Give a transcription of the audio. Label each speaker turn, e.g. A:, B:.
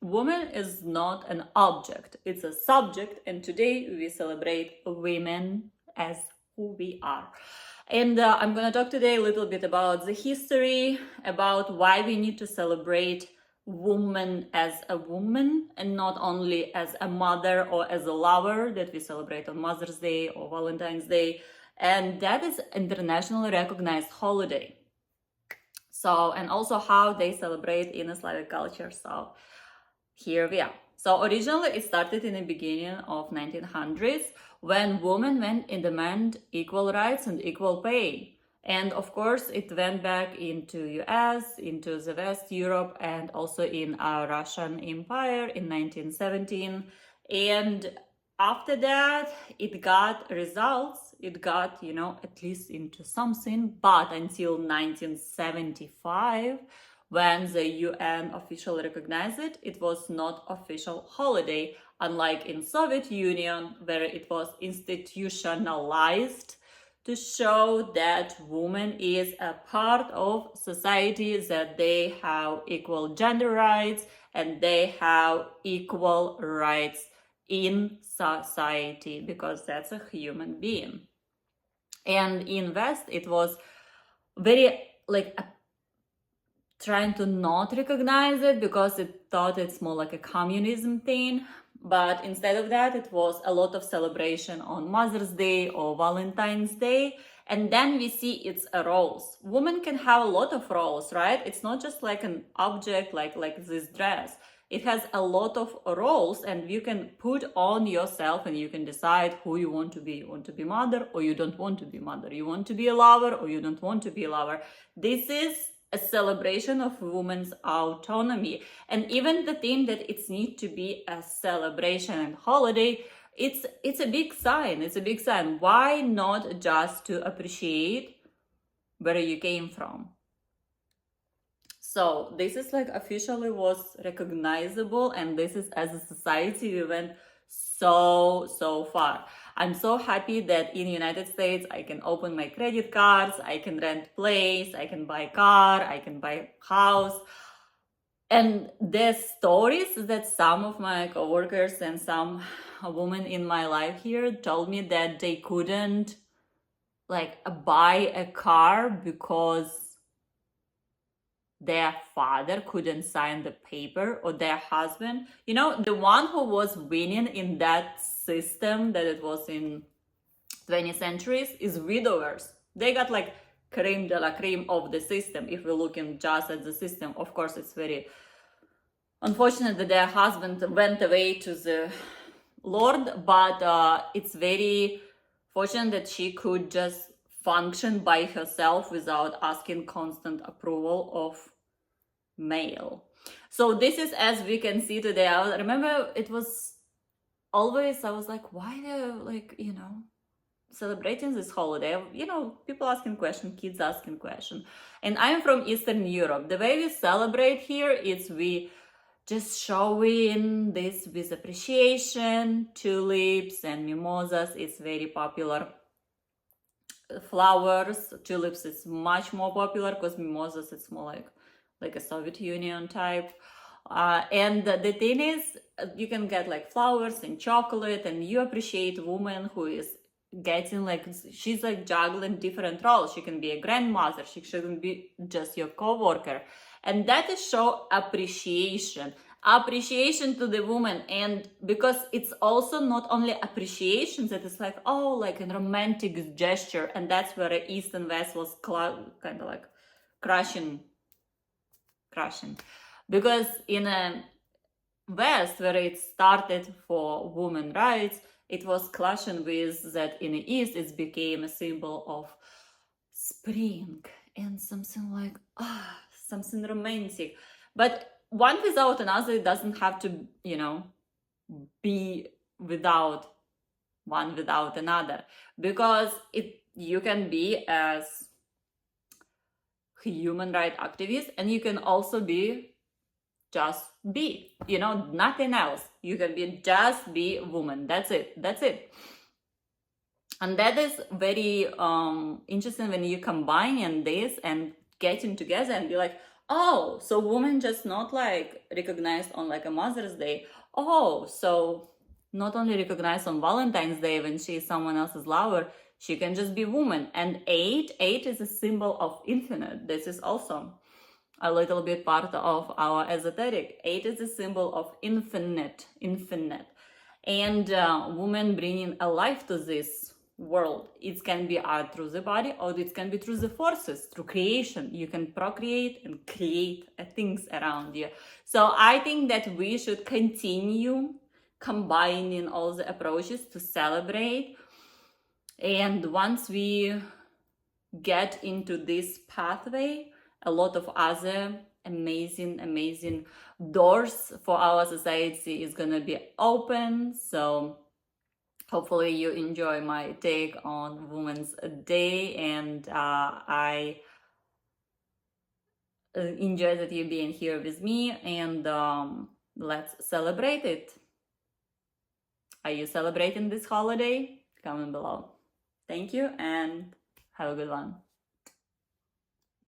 A: woman is not an object, it's a subject, and today we celebrate women as who we are. And I'm gonna talk today a little bit about the history, about why we need to celebrate woman as a woman and not only as a mother or as a lover that we celebrate on Mother's Day or Valentine's Day. And that is internationally recognized holiday. So, and also how they celebrate in Slavic culture. So here we are. So originally it started in the beginning of 1900s when women went in demand equal rights and equal pay. And of course it went back into US, into the West Europe, and also in our Russian Empire in 1917. And after that it got results, it got, at least into something, but until 1975, when the UN officially recognized it, it was not official holiday, unlike in Soviet Union, where it was institutionalized to show that woman is a part of society, that they have equal gender rights and they have equal rights in society because that's a human being. And in West, it was very trying to not recognize it because it thought it's more like a communism thing. But instead of that, it was a lot of celebration on Mother's Day or Valentine's Day. And then we see its roles. Women can have a lot of roles, right? It's not just like an object like this dress. It has a lot of roles, and you can put on yourself and you can decide who you want to be. You want to be mother or you don't want to be mother. You want to be a lover or you don't want to be a lover. This is a celebration of women's autonomy. And even the thing that it needs to be a celebration and holiday, it's a big sign. It's a big sign. Why not just to appreciate where you came from? So this is like officially was recognizable, and this is, as a society, we went so far. I'm so happy that in the United States I can open my credit cards, I can rent place, I can buy a car, I can buy a house. And the stories that some of my coworkers and some women in my life here told me that they couldn't buy a car because their father couldn't sign the paper, or their husband. The one who was winning in that system that it was in 20th centuries is widowers. They got creme de la creme of the system. If we're looking just at the system, of course, it's very unfortunate that their husband went away to the Lord, but it's very fortunate that she could just function by herself without asking constant approval of male. So this is, as we can see today. I remember it was always, I was like, why they're celebrating this holiday? People asking questions, kids asking questions. And I'm from Eastern Europe. The way we celebrate here is we just showing this with appreciation. Tulips and mimosas is very popular. Flowers, tulips is much more popular because mimosas it's more like a Soviet Union type. And the thing is, you can get flowers and chocolate, and you appreciate a woman who is getting she's juggling different roles. She can be a grandmother, she shouldn't be just your co-worker. And that is show appreciation to the woman. And because it's also not only appreciation, that is a romantic gesture, and that's where East and West was kind of crushing. Because in a West, where it started for women rights, it was clashing with that in the East it became a symbol of spring and something something romantic. But one without another, it doesn't have to, be without one without another, because you can be as human rights activist, and you can also be nothing else. You can be woman. That's it. And that is very interesting when you combine this and getting together and be like, Oh, so women just not like recognized on like a Mother's Day. Oh, so not only recognized on Valentine's Day when she is someone else's lover, she can just be woman. And eight is a symbol of infinite. This is also a little bit part of our esoteric. Eight is a symbol of infinite. And women bringing a life to this world. It can be through the body, or it can be through the forces, through creation. You can procreate and create things around you. So I think that we should continue combining all the approaches to celebrate. And once we get into this pathway, a lot of other amazing doors for our society is gonna be open. So hopefully you enjoy my take on Women's Day, and I enjoy that you being here with me, and let's celebrate it. Are you celebrating this holiday? Comment below. Thank you and have a good one.